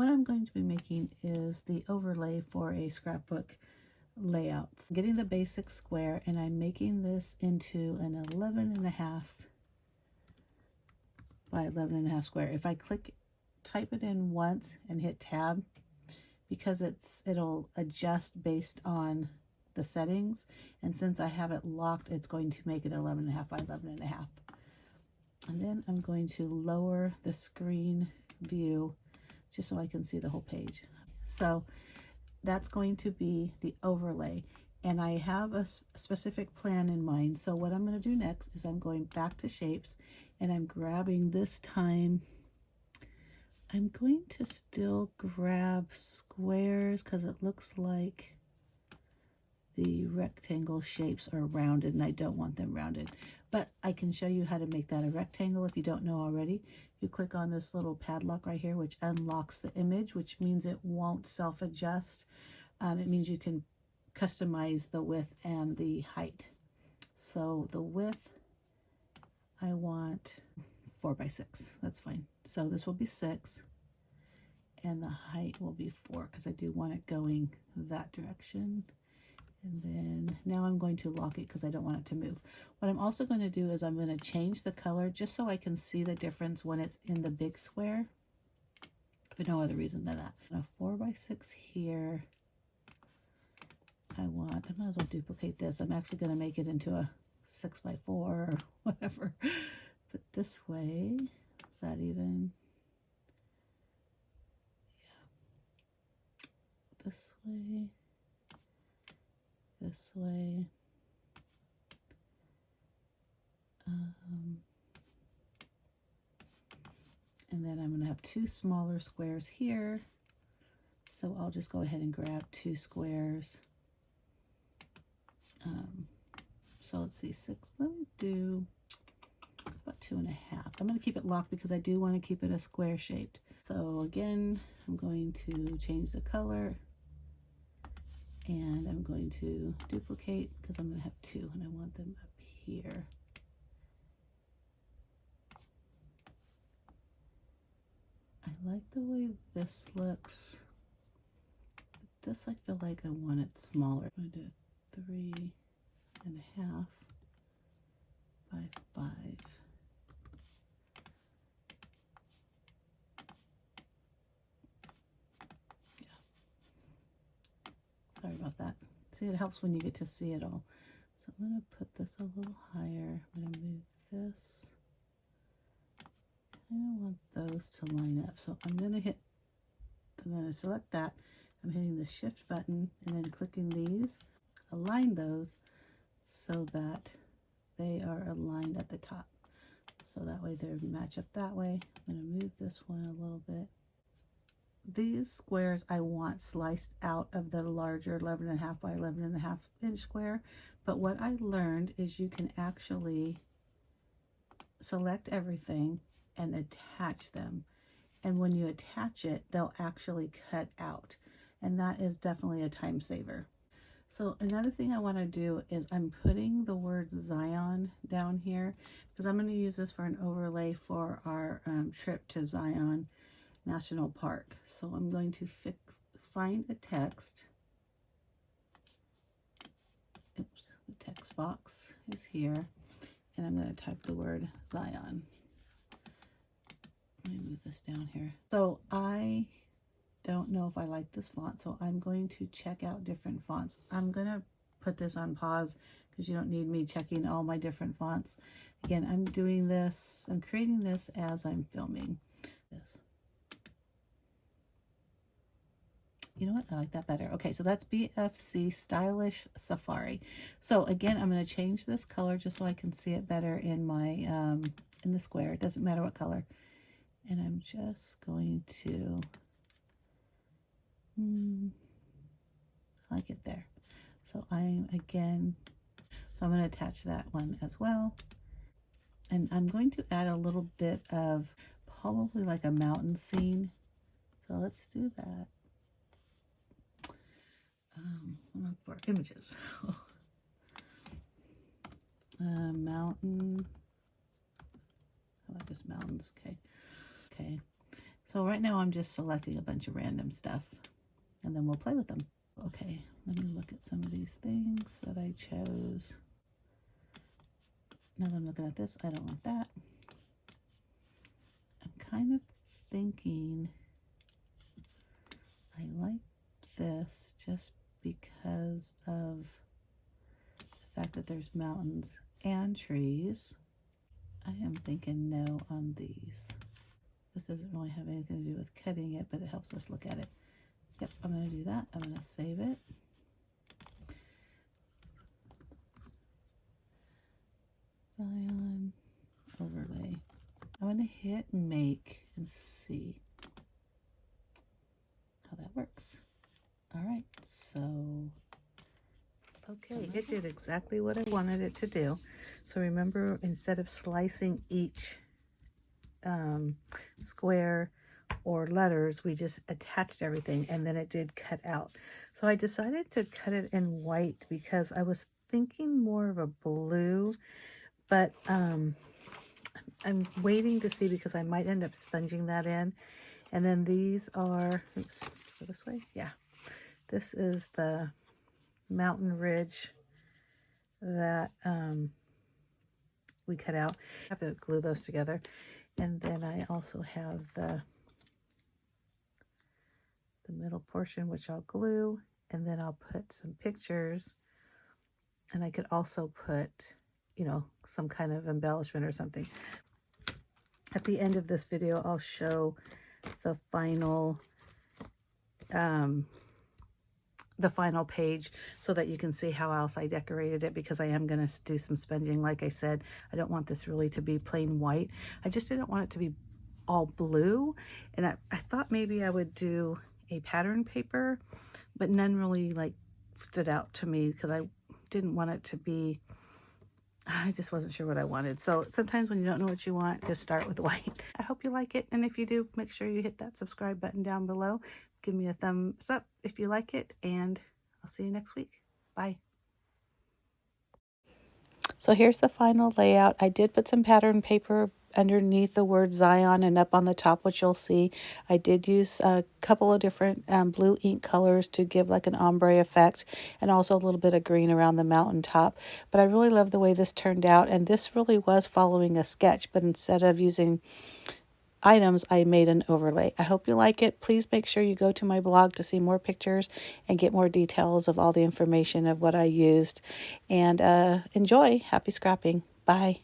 What I'm going to be making is the overlay for a scrapbook layout. I'm getting the basic square and I'm making this into an 11.5 by 11.5 square. If I type it in once and hit tab, because it'll adjust based on the settings, and since I have it locked, it's going to make it 11.5 by 11.5. And then I'm going to lower the screen view just so I can see the whole page. So that's going to be the overlay, and I have a specific plan in mind. So what I'm going to do next is I'm going back to shapes, and I'm grabbing, this time I'm going to still grab squares because it looks like the rectangle shapes are rounded and I don't want them rounded. But I can show you how to make that a rectangle if you don't know already. You click on this little padlock right here, which unlocks the image, which means it won't self-adjust. It means you can customize the width and the height. So the width, I want 4 by 6. That's fine. So this will be 6, and the height will be 4 because I do want it going that direction. And then now I'm going to lock it because I don't want it to move. What I'm also going to do is I'm going to change the color just so I can see the difference when it's in the big square. For no other reason than that. A 4 by 6 here. I might as well duplicate this. I'm actually going to make it into a 6 by 4 or whatever. But this way, is that even? Yeah. This way. This way. And then I'm going to have 2 smaller squares here. So I'll just go ahead and grab 2 squares. So let's see, 6. Let me do about 2.5. I'm going to keep it locked because I do want to keep it a square shaped. So again, I'm going to change the color. And I'm going to duplicate because I'm going to have 2 and I want them up here. I like the way this looks. This, I feel like I want it smaller. I'm going to do 3.5 by 5. Yeah. Sorry about that. See, it helps when you get to see it all. So I'm going to put this a little higher. I'm going to move this. I don't want those to line up. So I'm going to select that. I'm hitting the shift button and then clicking these, align those so that they are aligned at the top. So that way they match up that way. I'm going to move this one a little bit. These squares I want sliced out of the larger 11.5 by 11.5 inch square. But what I learned is you can actually select everything and attach them. And when you attach it, they'll actually cut out. And that is definitely a time saver. So another thing I want to do is I'm putting the word Zion down here because I'm going to use this for an overlay for our trip to Zion National Park. So I'm going to find a text. Oops, the text box is here. And I'm going to type the word Zion. Let me move this down here. So I don't know if I like this font, so I'm going to check out different fonts. I'm going to put this on pause because you don't need me checking all my different fonts. Again, I'm doing this, I'm creating this as I'm filming this. You know what? I like that better. Okay, so that's BFC Stylish Safari. So again, I'm going to change this color just so I can see it better in my in the square. It doesn't matter what color. And I'm just going to I like it there. So I'm going to attach that one as well. And I'm going to add a little bit of probably like a mountain scene. So let's do that. Look for images. Mountain. How about just mountains? Okay. So right now I'm just selecting a bunch of random stuff and then we'll play with them. Okay, let me look at some of these things that I chose. Now that I'm looking at this, I don't want that. I'm kind of thinking I like this just because of the fact that there's mountains and trees. I am thinking no on these. This doesn't really have anything to do with cutting it, but it helps us look at it. Yep, I'm going to do that. I'm going to save it. Zion overlay. I'm going to hit make and see how that works. All right, so okay, it did exactly what I wanted it to do. So remember, instead of slicing each square or letters, we just attached everything and then it did cut out. So I decided to cut it in white because I was thinking more of a blue, but I'm waiting to see because I might end up sponging that in. And then these are, oops, go this way, yeah. This is the mountain ridge that we cut out. I have to glue those together. And then I also have the middle portion, which I'll glue, and then I'll put some pictures, and I could also put, you know, some kind of embellishment or something. At the end of this video, I'll show the final page so that you can see how else I decorated it, because I am going to do some sponging. Like I said, I don't want this really to be plain white. I just didn't want it to be all blue, and I thought maybe I would do a pattern paper, but none really like stood out to me because I didn't want it to be, I just wasn't sure what I wanted. So sometimes when you don't know what you want, just start with white. I hope you like it, and if you do, make sure you hit that subscribe button down below. Give me a thumbs up if you like it, and I'll see you next week. Bye. So here's the final layout. I did put some pattern paper underneath the word Zion and up on the top, which you'll see. I did use a couple of different blue ink colors to give like an ombre effect, and also a little bit of green around the mountain top. But I really love the way this turned out, and this really was following a sketch, but instead of using items, I made an overlay. I hope you like it. Please make sure you go to my blog to see more pictures and get more details of all the information of what I used. And enjoy. Happy scrapping. Bye.